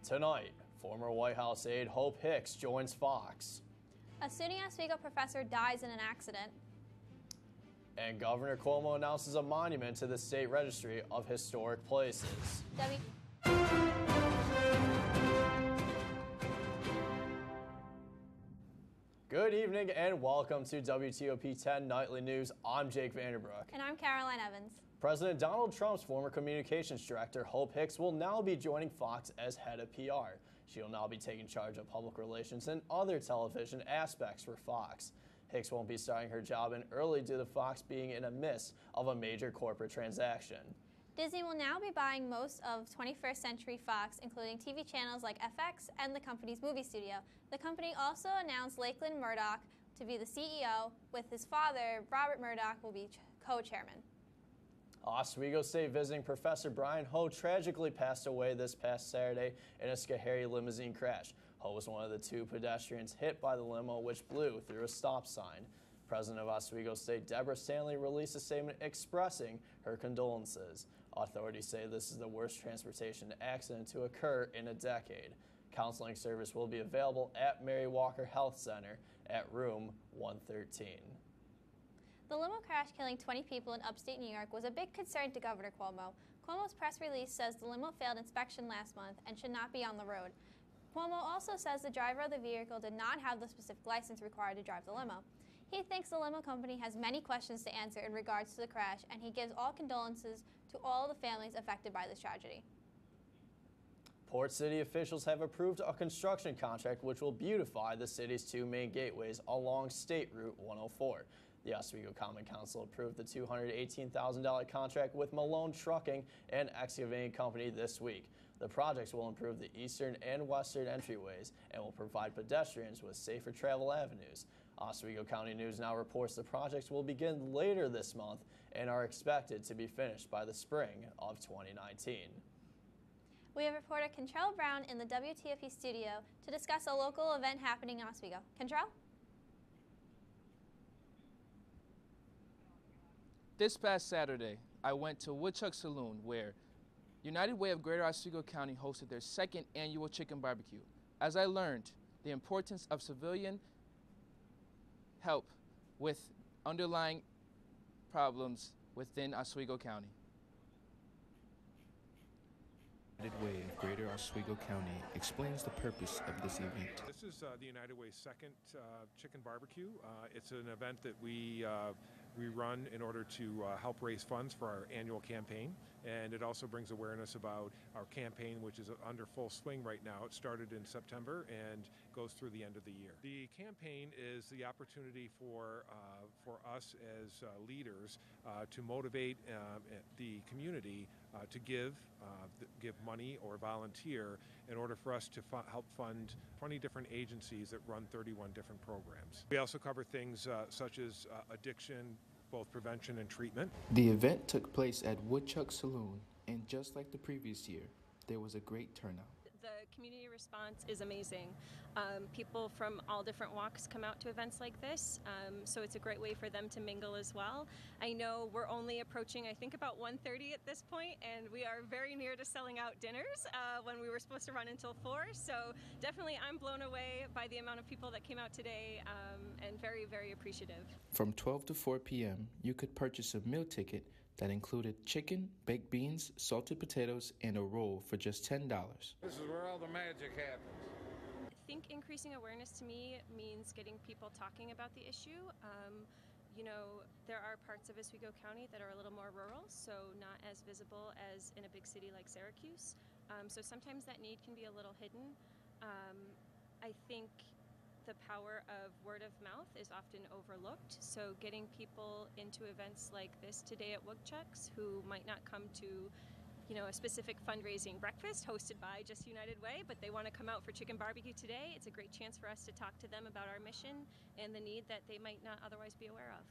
Tonight, former White House aide Hope Hicks joins Fox. A SUNY Oswego professor dies in an accident. And Governor Cuomo announces a monument to the State Registry of Historic Places. Good evening and welcome to WTOP 10 Nightly News. I'm Jake Vanderbrook. And I'm Caroline Evans. President Donald Trump's former communications director, Hope Hicks, will now be joining Fox as head of PR. She will now be taking charge of public relations and other television aspects for Fox. Hicks won't be starting her job in early due to Fox being in the midst of a major corporate transaction. Disney will now be buying most of 21st Century Fox, including TV channels like FX and the company's movie studio. The company also announced Lakeland Murdoch to be the CEO, with his father, Robert Murdoch, will be co-chairman. Oswego State visiting Professor Brian Ho tragically passed away this past Saturday in a scary limousine crash. Ho was one of the two pedestrians hit by the limo, which blew through a stop sign. President of Oswego State, Deborah Stanley, released a statement expressing her condolences. Authorities say this is the worst transportation accident to occur in a decade. Counseling service will be available at Mary Walker Health Center at room 113. The limo crash killing 20 people in upstate New York was a big concern to Governor Cuomo. Cuomo's press release says the limo failed inspection last month and should not be on the road. Cuomo also says the driver of the vehicle did not have the specific license required to drive the limo. He thinks the limo company has many questions to answer in regards to the crash, and he gives all condolences to all the families affected by this tragedy. Port City officials have approved a construction contract which will beautify the city's two main gateways along State Route 104. The Oswego Common Council approved the $218,000 contract with Malone Trucking and Excavating Company this week. The projects will improve the eastern and western entryways and will provide pedestrians with safer travel avenues. Oswego County News now reports the projects will begin later this month and are expected to be finished by the spring of 2019. We have reporter Kentrell Brown in the WTOP studio to discuss a local event happening in Oswego. Kentrell? This past Saturday, I went to Woodchuck Saloon, where United Way of Greater Oswego County hosted their second annual chicken barbecue. As I learned the importance of civilian help with underlying problems within Oswego County. United Way of Greater Oswego County explains the purpose of this event. This is the United Way's second chicken barbecue. It's an event that we run in order to help raise funds for our annual campaign, and it also brings awareness about our campaign, which is under full swing right now. It started in September and goes through the end of the year. The campaign is the opportunity for us as leaders to motivate the community to give money or volunteer in order for us to help fund 20 different agencies that run 31 different programs. We also cover things such as addiction, both prevention and treatment. The event took place at Woodchuck Saloon, and just like the previous year, there was a great turnout. The community response is amazing. People from all different walks come out to events like this, so it's a great way for them to mingle as well. I know we're only approaching, I think, about 1:30 at this point, and we are very near to selling out dinners when we were supposed to run until 4. So definitely I'm blown away by the amount of people that came out today, and very, very appreciative. From 12 to 4 p.m., you could purchase a meal ticket that included chicken, baked beans, salted potatoes, and a roll for just $10. This is where all the magic happens. I think increasing awareness to me means getting people talking about the issue. You know, there are parts of Oswego County that are a little more rural, so not as visible as in a big city like Syracuse. So sometimes that need can be a little hidden. I think the power of word of mouth is often overlooked, so getting people into events like this today at Woodchuck's who might not come to, you know, a specific fundraising breakfast hosted by just United Way, but they want to come out for chicken barbecue today, it's a great chance for us to talk to them about our mission and the need that they might not otherwise be aware of.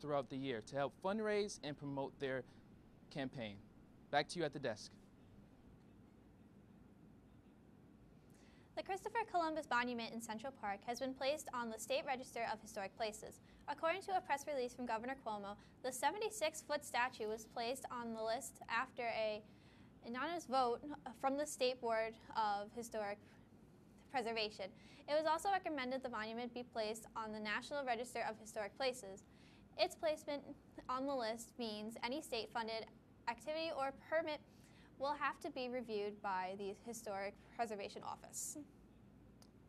Throughout the year to help fundraise and promote their campaign. Back to you at the desk. The Christopher Columbus Monument in Central Park has been placed on the State Register of Historic Places. According to a press release from Governor Cuomo, the 76-foot statue was placed on the list after a unanimous vote from the State Board of Historic Preservation. It was also recommended the monument be placed on the National Register of Historic Places. Its placement on the list means any state-funded activity or permit will have to be reviewed by the Historic Preservation Office.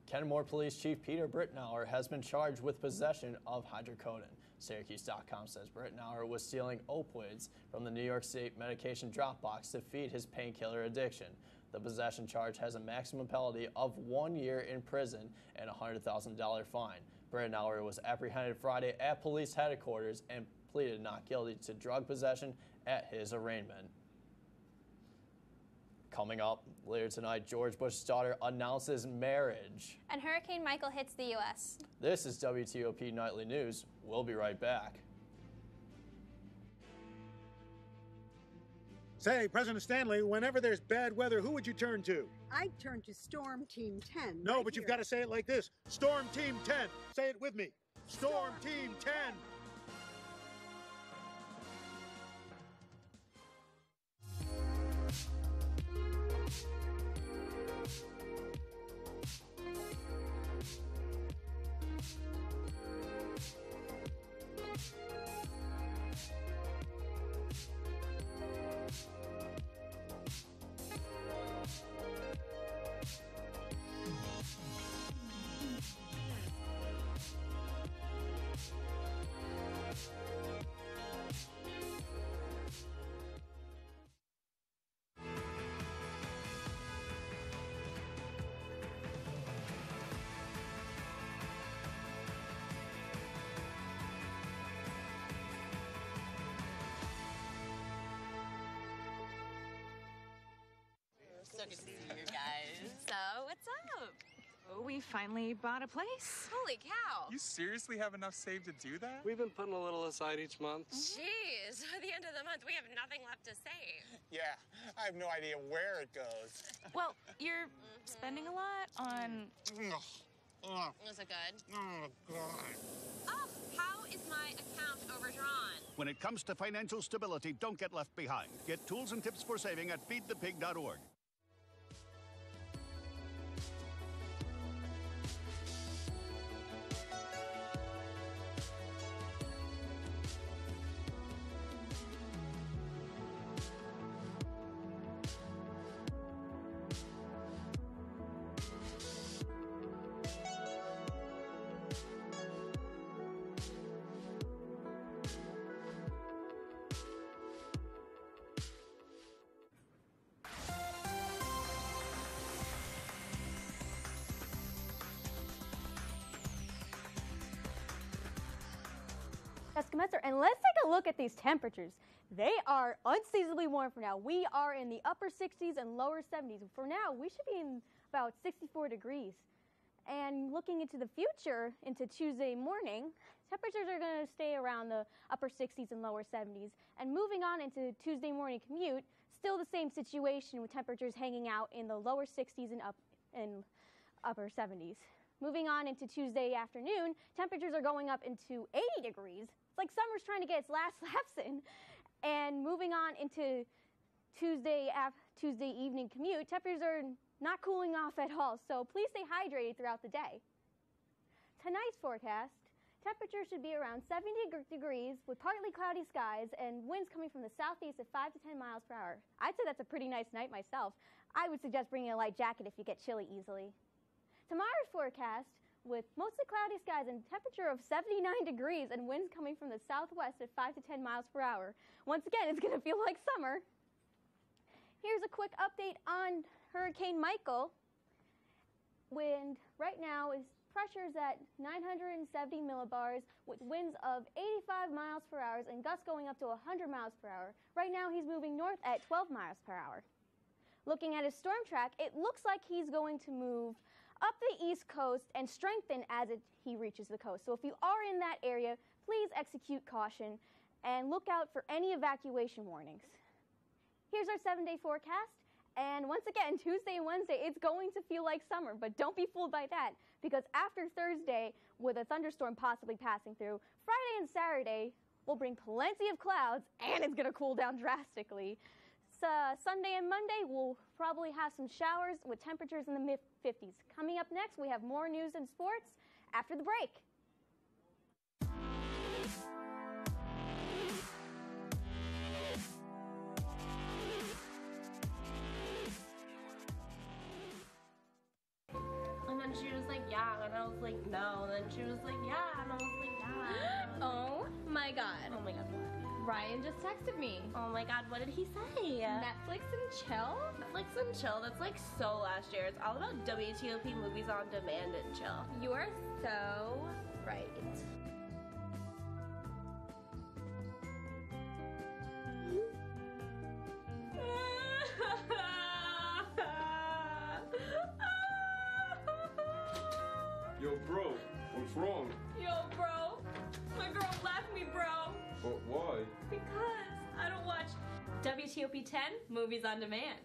Kenmore Police Chief Peter Brittenauer has been charged with possession of hydrocodone. Syracuse.com says Brittenauer was stealing opioids from the New York State medication drop box to feed his painkiller addiction. The possession charge has a maximum penalty of 1 year in prison and a $100,000 fine. Brittenauer was apprehended Friday at police headquarters and pleaded not guilty to drug possession at his arraignment. Coming up later tonight, George Bush's daughter announces marriage. And Hurricane Michael hits the U.S. This is WTOP Nightly News. We'll be right back. Say, President Stanley, whenever there's bad weather, who would you turn to? I'd turn to Storm Team 10. No, right but you've here. got to say it like this. Storm Team 10. Say it with me. Storm Team 10. So good to see you guys. So, what's up? Oh, we finally bought a place. Holy cow. You seriously have enough saved to do that? We've been putting a little aside each month. Jeez, at the end of the month, we have nothing left to save. Yeah, I have no idea where it goes. Well, you're spending a lot on... Was it good? Oh, God. Oh, how is my account overdrawn? When it comes to financial stability, don't get left behind. Get tools and tips for saving at feedthepig.org. And let's take a look at these temperatures. They are unseasonably warm for now. We are in the upper 60s and lower 70s. For now, we should be in about 64 degrees. And looking into the future, into Tuesday morning, temperatures are going to stay around the upper 60s and lower 70s. And moving on into Tuesday morning commute, still the same situation with temperatures hanging out in the lower 60s and upper 70s. Moving on into Tuesday afternoon, temperatures are going up into 80 degrees. It's like summer's trying to get its last laps in. And moving on into Tuesday evening commute, temperatures are not cooling off at all, so please stay hydrated throughout the day. Tonight's forecast, temperatures should be around 70 degrees with partly cloudy skies and winds coming from the southeast at 5 to 10 miles per hour. I'd say that's a pretty nice night myself. I would suggest bringing a light jacket if you get chilly easily. Tomorrow's forecast, with mostly cloudy skies and temperature of 79 degrees and winds coming from the southwest at 5 to 10 miles per hour. Once again, it's going to feel like summer. Here's a quick update on Hurricane Michael. Wind right now is pressures at 970 millibars with winds of 85 miles per hour and gusts going up to 100 miles per hour. Right now, he's moving north at 12 miles per hour. Looking at his storm track, it looks like he's going to move up the east coast and strengthen as he reaches the coast. So if you are in that area, please execute caution and look out for any evacuation warnings. Here's our 7-day forecast. And once again, Tuesday and Wednesday, it's going to feel like summer, but don't be fooled by that, because after Thursday, with a thunderstorm possibly passing through, Friday and Saturday will bring plenty of clouds, and it's going to cool down drastically. So Sunday and Monday, we'll probably have some showers with temperatures in the mid-50s. Coming up next, we have more news and sports after the break. And then she was like, yeah, and I was like, no. And then she was like, yeah, and I was like, yeah. Oh my god. Oh my god, what? Ryan just texted me. Oh my god, what did he say? Netflix and chill? Netflix and chill, that's like so last year. It's all about WTOP movies on demand and chill. You are so right. Yo, bro, what's wrong? Yo, bro, my girl left me, bro. But why? Because I don't watch WTOP 10 movies on demand.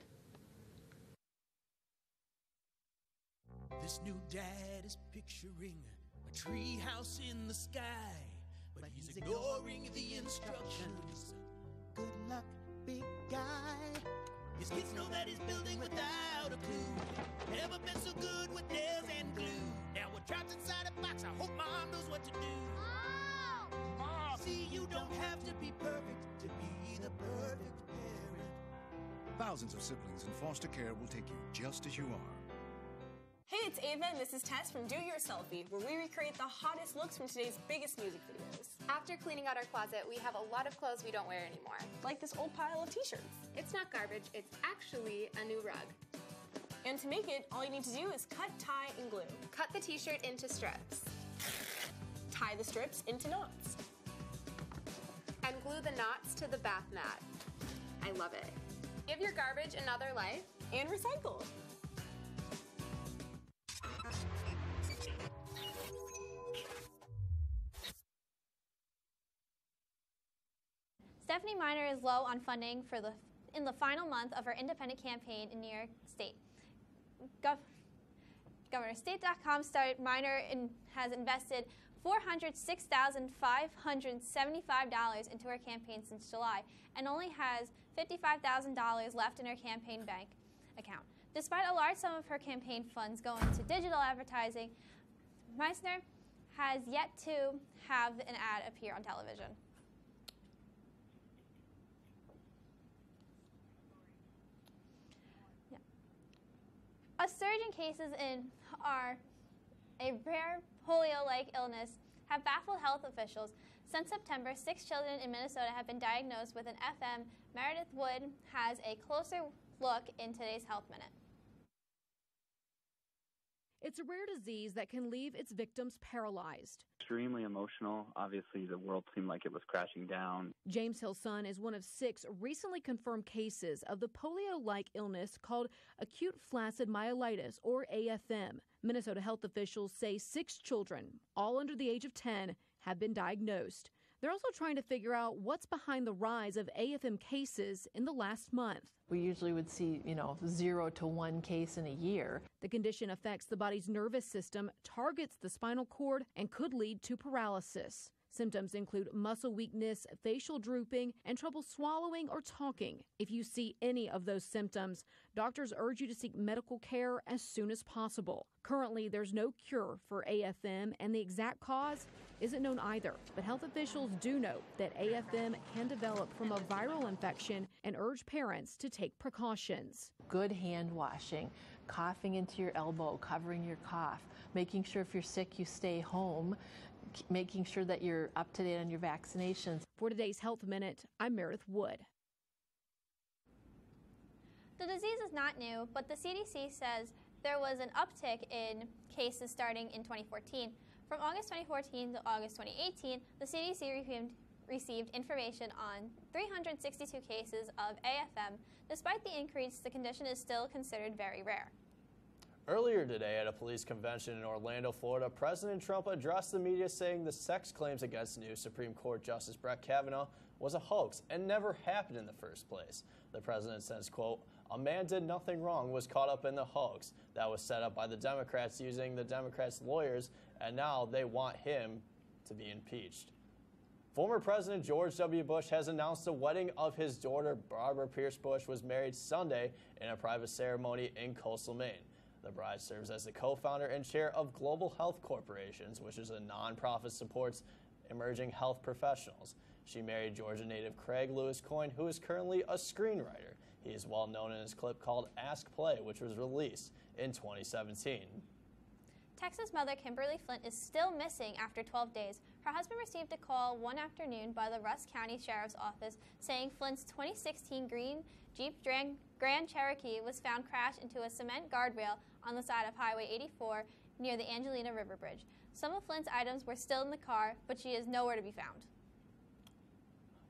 This new dad is picturing a tree house in the sky, but he's ignoring the instructions. Good luck, big guy. His kids know that he's building without a clue. Never been so good with nails and glue. Now we're trapped inside a box. I hope mom knows what to do. Mom! See, you don't have to be perfect to be the perfect parent. Thousands of siblings in foster care will take you just as you are. Hey, it's Ava, and this is Tess from Do Your Selfie, where we recreate the hottest looks from today's biggest music videos. After cleaning out our closet, we have a lot of clothes we don't wear anymore. Like this old pile of t-shirts. It's not garbage, it's actually a new rug. And to make it, all you need to do is cut, tie, and glue. Cut the t-shirt into strips. Tie the strips into knots. And glue the knots to the bath mat. I love it. Give your garbage another life. And recycle. Stephanie Miner is low on funding in the final month of her independent campaign in New York State. GovernorState.com started Miner has invested $406,575 into her campaign since July and only has $55,000 left in her campaign bank account. Despite a large sum of her campaign funds going to digital advertising, Meissner has yet to have an ad appear on television. A surge in cases a rare polio-like illness have baffled health officials. Since September, 6 children in Minnesota have been diagnosed with an FM. Meredith Wood has a closer look in today's Health Minute. It's a rare disease that can leave its victims paralyzed. Extremely emotional. Obviously, the world seemed like it was crashing down. James Hill's son is one of 6 recently confirmed cases of the polio-like illness called acute flaccid myelitis, or AFM. Minnesota health officials say 6 children, all under the age of 10, have been diagnosed. They're also trying to figure out what's behind the rise of AFM cases in the last month. We usually would see, 0 to 1 case in a year. The condition affects the body's nervous system, targets the spinal cord, and could lead to paralysis. Symptoms include muscle weakness, facial drooping, and trouble swallowing or talking. If you see any of those symptoms, doctors urge you to seek medical care as soon as possible. Currently, there's no cure for AFM, and the exact cause isn't known either. But health officials do note that AFM can develop from a viral infection and urge parents to take precautions. Good hand washing, coughing into your elbow, covering your cough, making sure if you're sick you stay home, making sure that you're up to date on your vaccinations. For today's Health Minute, I'm Meredith Wood. The disease is not new, but the CDC says there was an uptick in cases starting in 2014. From August 2014 to August 2018, the CDC received information on 362 cases of AFM. Despite the increase, the condition is still considered very rare. Earlier today at a police convention in Orlando, Florida, President Trump addressed the media saying the sex claims against new Supreme Court Justice Brett Kavanaugh was a hoax and never happened in the first place. The president says, quote, a man did nothing wrong was caught up in the hoax that was set up by the Democrats using the Democrats' lawyers, and now they want him to be impeached. Former President George W. Bush has announced the wedding of his daughter. Barbara Pierce Bush was married Sunday in a private ceremony in coastal Maine. The bride serves as the co-founder and chair of Global Health Corporations, which is a nonprofit that supports emerging health professionals. She married Georgia native Craig Lewis Coyne, who is currently a screenwriter. He is well known in his clip called Ask Play, which was released in 2017. Texas mother Kimberly Flint is still missing after 12 days. Her husband received a call one afternoon by the Rusk County Sheriff's Office saying Flint's 2016 green Jeep Grand Cherokee was found crashed into a cement guardrail on the side of Highway 84 near the Angelina River Bridge. Some of Flint's items were still in the car, but she is nowhere to be found.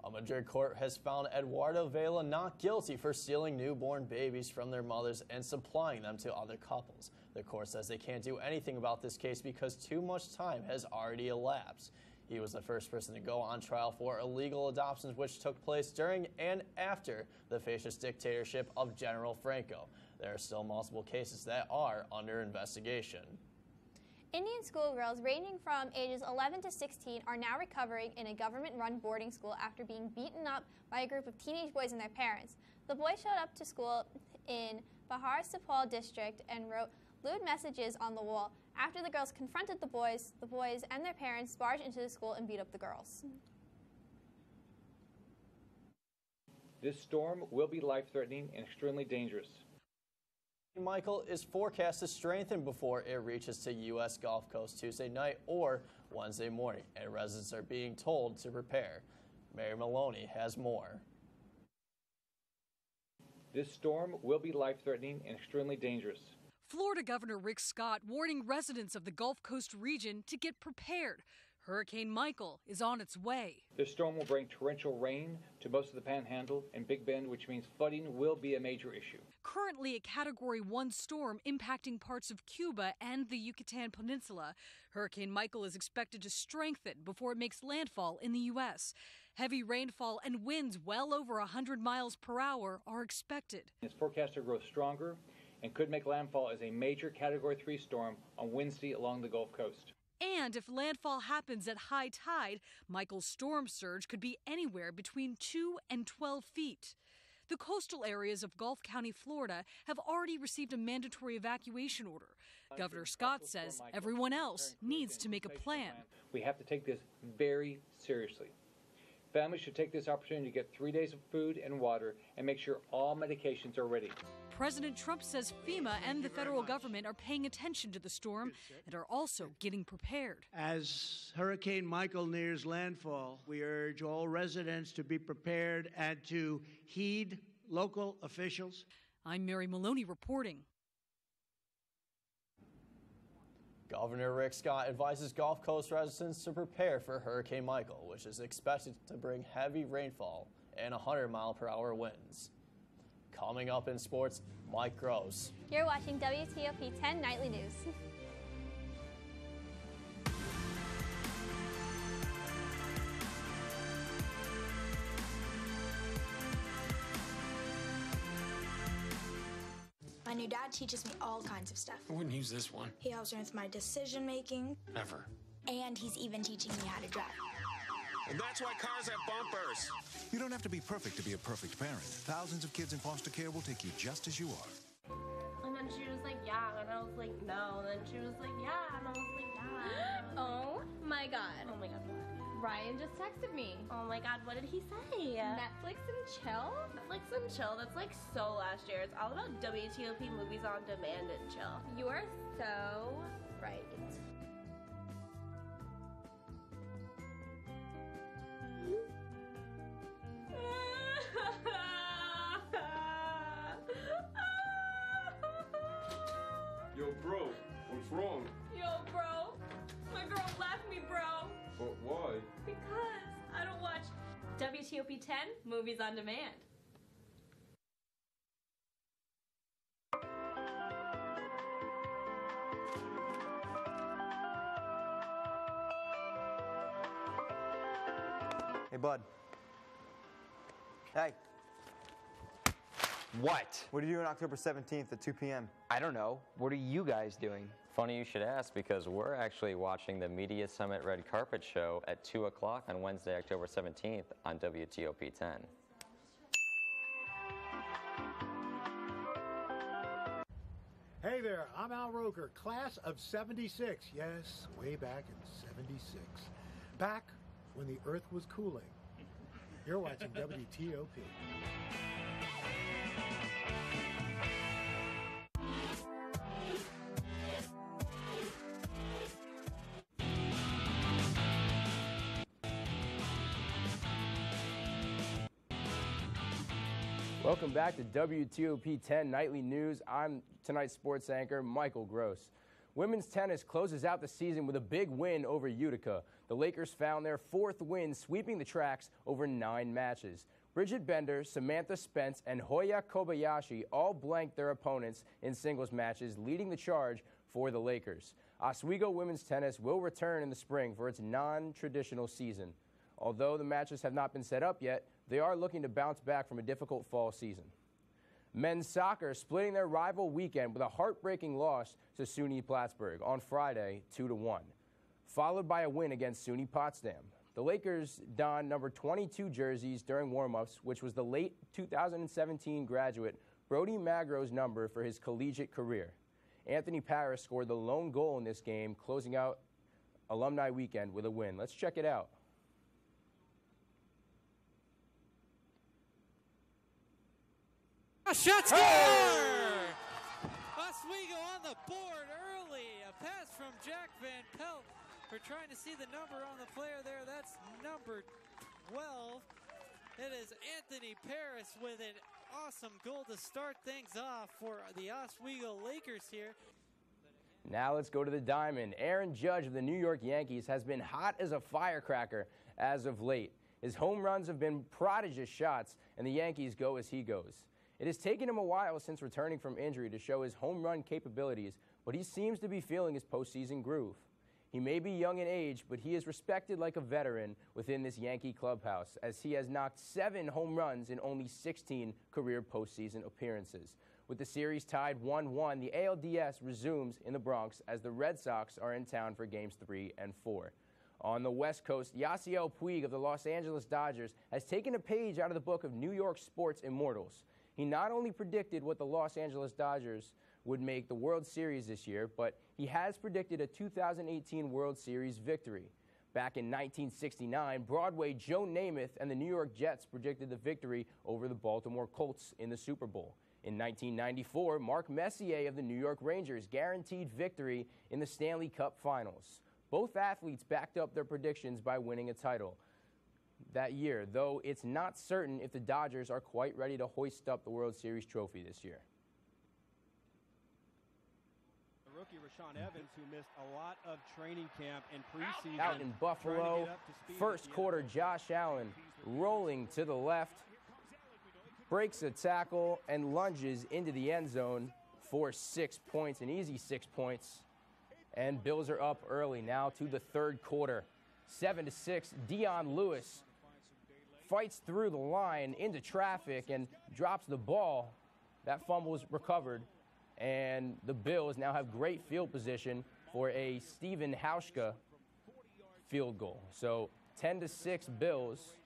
A Madrid court has found Eduardo Vela not guilty for stealing newborn babies from their mothers and supplying them to other couples. The court says they can't do anything about this case because too much time has already elapsed. He was the first person to go on trial for illegal adoptions, which took place during and after the fascist dictatorship of General Franco. There are still multiple cases that are under investigation. Indian schoolgirls ranging from ages 11 to 16 are now recovering in a government-run boarding school after being beaten up by a group of teenage boys and their parents. The boys showed up to school in Bahar Sapal district and wrote lewd messages on the wall. After the girls confronted the boys and their parents barged into the school and beat up the girls. This storm will be life-threatening and extremely dangerous. Michael is forecast to strengthen before it reaches to U.S. Gulf Coast Tuesday night or Wednesday morning, and residents are being told to prepare. Mary Maloney has more. This storm will be life-threatening and extremely dangerous. Florida Governor Rick Scott warning residents of the Gulf Coast region to get prepared. Hurricane Michael is on its way. This storm will bring torrential rain to most of the Panhandle and Big Bend, which means flooding will be a major issue. Currently a Category 1 storm impacting parts of Cuba and the Yucatan Peninsula. Hurricane Michael is expected to strengthen before it makes landfall in the U.S. Heavy rainfall and winds well over 100 miles per hour are expected. It's forecast to grow stronger and could make landfall as a major Category 3 storm on Wednesday along the Gulf Coast. And if landfall happens at high tide, Michael's storm surge could be anywhere between 2 and 12 feet. The coastal areas of Gulf County, Florida, have already received a mandatory evacuation order. Governor Scott says everyone else needs to make a plan. We have to take this very seriously. Families should take this opportunity to get 3 days of food and water and make sure all medications are ready. President Trump says FEMA and the federal government are paying attention to the storm and are also getting prepared. As Hurricane Michael nears landfall, we urge all residents to be prepared and to heed local officials. I'm Mary Maloney reporting. Governor Rick Scott advises Gulf Coast residents to prepare for Hurricane Michael, which is expected to bring heavy rainfall and 100-mile-per-hour winds. Coming up in sports, Mike Gross. You're watching WTOP 10 Nightly News. My new dad teaches me all kinds of stuff. I wouldn't use this one. He helps me with my decision making. Never. And he's even teaching me how to drive. And that's why cars have bumpers. You don't have to be perfect to be a perfect parent. Thousands of kids in foster care will take you just as you are. And then she was like, yeah. And I was like, no. And then she was like, yeah. And I was like, yeah. Oh my god. Oh my god. Ryan just texted me. Oh my god, what did he say? Netflix and chill? Netflix and chill, that's like so last year. It's all about WTOP movies on demand and chill. You are so right. Yo, bro, what's wrong? Yo, bro. My girl left me, bro. But why? Because I don't watch WTOP 10 movies on demand. Hey, bud. Hey. What? What are you doing October 17th at 2 p.m.? I don't know. What are you guys doing? Funny you should ask, because we're actually watching the Media Summit Red Carpet Show at 2 o'clock on Wednesday, October 17th on WTOP 10. Hey there, I'm Al Roker, class of 76. Yes, way back in 76. Back when the earth was cooling. You're watching WTOP. Welcome back to WTOP 10 Nightly News. I'm tonight's sports anchor, Michael Gross. Women's tennis closes out the season with a big win over Utica. The Lakers found their fourth win, sweeping the tracks over 9 matches. Bridget Bender, Samantha Spence, and Hoya Kobayashi all blanked their opponents in singles matches, leading the charge for the Lakers. Oswego women's tennis will return in the spring for its non-traditional season. Although the matches have not been set up yet, they are looking to bounce back from a difficult fall season. Men's soccer splitting their rival weekend with a heartbreaking loss to SUNY Plattsburgh on Friday, 2-1, followed by a win against SUNY Potsdam. The Lakers donned number 22 jerseys during warm-ups, which was the late 2017 graduate Brody Magro's number for his collegiate career. Anthony Paris scored the lone goal in this game, closing out Alumni Weekend with a win. Let's check it out. A shot score! Oswego on the board early. A pass from Jack Van Pelt. We're trying to see the number on the player there. That's number 12. It is Anthony Paris with an awesome goal to start things off for the Oswego Lakers here. Now let's go to the diamond. Aaron Judge of the New York Yankees has been hot as a firecracker as of late. His home runs have been prodigious shots, and the Yankees go as he goes. It has taken him a while since returning from injury to show his home run capabilities, but he seems to be feeling his postseason groove. He may be young in age, but he is respected like a veteran within this Yankee clubhouse, as he has knocked 7 home runs in only 16 career postseason appearances. With the series tied 1-1, the ALDS resumes in the Bronx as the Red Sox are in town for games 3 and 4. On the West Coast, Yasiel Puig of the Los Angeles Dodgers has taken a page out of the book of New York sports immortals. He not only predicted what the Los Angeles Dodgers would make the World Series this year, but he has predicted a 2018 World Series victory. Back in 1969, Broadway Joe Namath and the New York Jets predicted the victory over the Baltimore Colts in the Super Bowl. In 1994, Mark Messier of the New York Rangers guaranteed victory in the Stanley Cup Finals. Both athletes backed up their predictions by winning a title that year, though it's not certain if the Dodgers are quite ready to hoist up the World Series trophy this year. The rookie Rashawn Evans, who missed a lot of training camp and preseason. Out in Buffalo, first quarter, Josh Allen rolling to the left, breaks a tackle and lunges into the end zone for 6 points, an easy 6 points. And Bills are up early now to the third quarter. 7-6, Dion Lewis fights through the line into traffic and drops the ball. That fumble is recovered, and the Bills now have great field position for a Stephen Hauschka field goal. So 10-6 Bills.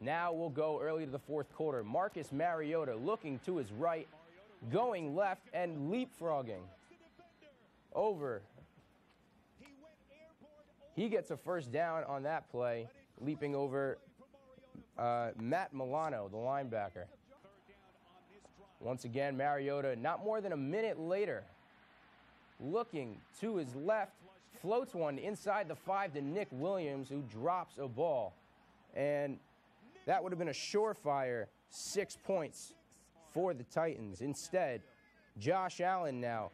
Now we'll go early to the fourth quarter. Marcus Mariota looking to his right, going left and leapfrogging over. He gets a first down on that play, leaping over Matt Milano, the linebacker. Once again, Mariota, not more than a minute later, looking to his left, floats one inside the 5 to Nick Williams, who drops a ball. And that would have been a surefire 6 points for the Titans. Instead, Josh Allen now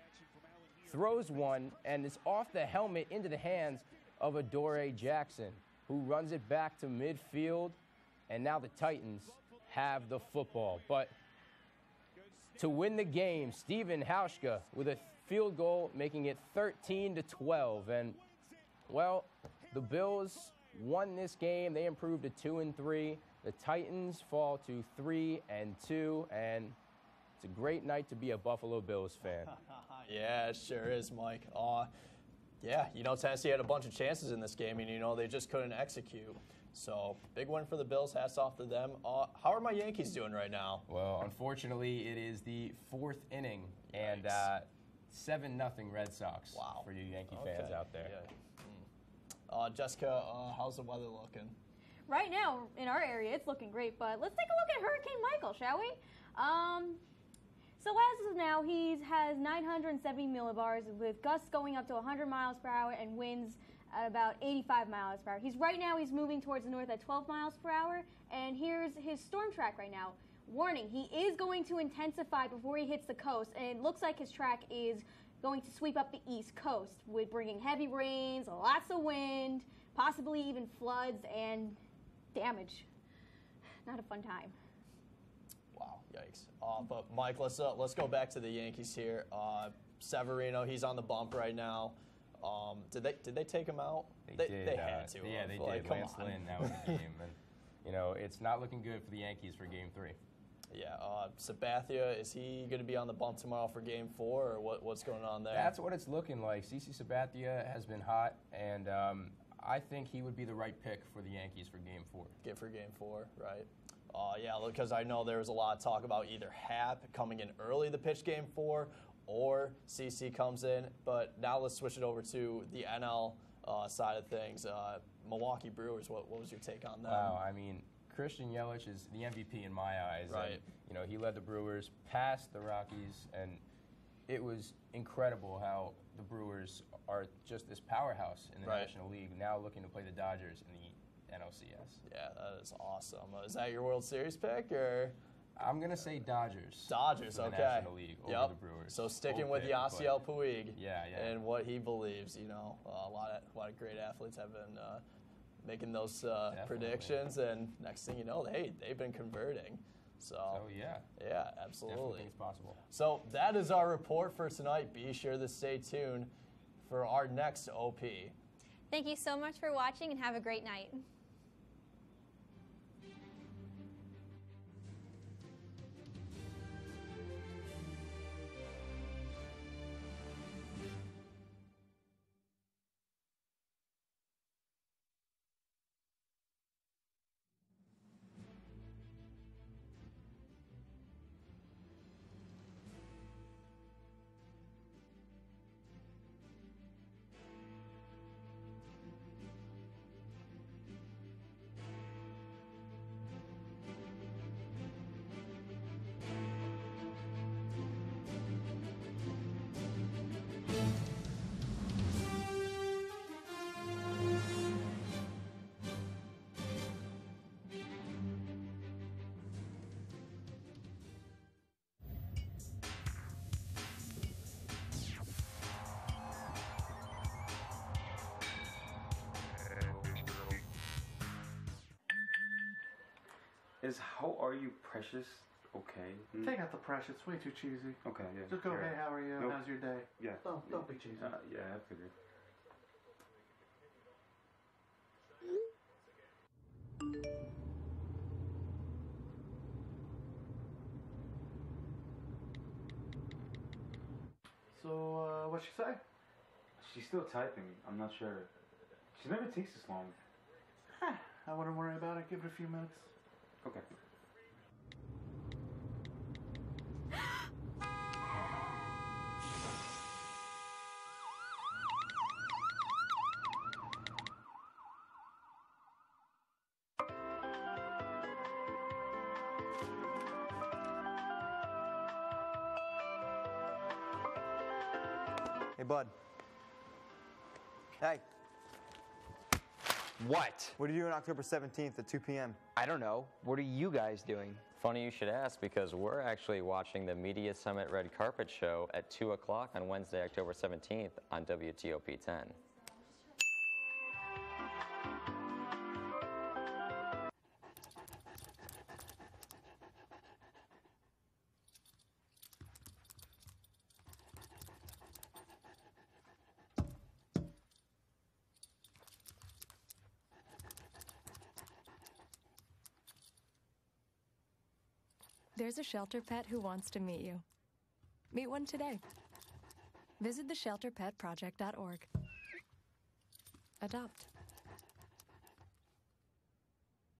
throws one and is off the helmet into the hands of Adoree Jackson, who runs it back to midfield, and now the Titans have the football. But to win the game, Stephen Hauschka with a field goal, making it 13-12. And, well, the Bills won this game. They improved to 2-3. The Titans fall to 3-2. And It's a great night to be a Buffalo Bills fan. Yeah, it sure is, Mike. Yeah, Tennessee had a bunch of chances in this game, and, they just couldn't execute. So, big win for the Bills. Hats off to them. How are my Yankees doing right now? Well, unfortunately, it is the 4th inning, and 7-0 Red Sox for you Yankee fans out there. Yeah. Jessica, how's the weather looking? Right now, in our area, it's looking great, but let's take a look at Hurricane Michael, shall we? So as of now, he has 970 millibars with gusts going up to 100 miles per hour and winds at about 85 miles per hour. Right now, he's moving towards the north at 12 miles per hour, and here's his storm track right now. Warning, he is going to intensify before he hits the coast, and it looks like his track is going to sweep up the east coast with bringing heavy rains, lots of wind, possibly even floods and damage. Not a fun time. Wow, yikes. But Mike, let's go back to the Yankees here. Severino, he's on the bump right now. Did they take him out? They did. They had to. Yeah, they did. Lance Lynn out of the game, and it's not looking good for the Yankees for Game 3. Yeah, Sabathia, is he going to be on the bump tomorrow for Game 4, or what's going on there? That's what it's looking like. CC Sabathia has been hot, and I think he would be the right pick for the Yankees for Game 4. For Game 4, right? Yeah, because I know there was a lot of talk about either Happ coming in early to pitch Game 4 or CC comes in. But now let's switch it over to the NL side of things. Milwaukee Brewers, what was your take on that? Wow, I mean, Christian Yelich is the MVP in my eyes. Right. And, he led the Brewers past the Rockies, and it was incredible how the Brewers are just this powerhouse in the National League, now looking to play the Dodgers in the NLCS. Yeah, that is awesome. Is that your World Series pick, or? I'm going to say Dodgers. Dodgers, for the okay. National League over the Brewers. So sticking with Yasiel Puig and what he believes. A lot of great athletes have been making those predictions, and next thing you know, they've been converting. So yeah, absolutely. Definitely think it's possible. So that is our report for tonight. Be sure to stay tuned for our next OP. Thank you so much for watching, and have a great night. Is How Are You Precious okay? Take out the precious. It's way too cheesy. Okay, yeah. Just go, sure. hey, how are you? Nope. How's your day? Yeah. Don't be cheesy. Yeah, I figured. So, what'd she say? She's still typing. I'm not sure. She never takes this long. I wouldn't worry about it. Give it a few minutes. Okay. Hey, bud. Hey. What? What are you doing October 17th at 2 p.m.? I don't know. What are you guys doing? Funny you should ask, because we're actually watching the Media Summit Red Carpet Show at 2 o'clock on Wednesday, October 17th on WTOP 10. There's a shelter pet who wants to meet you. Meet one today. Visit theshelterpetproject.org. Adopt.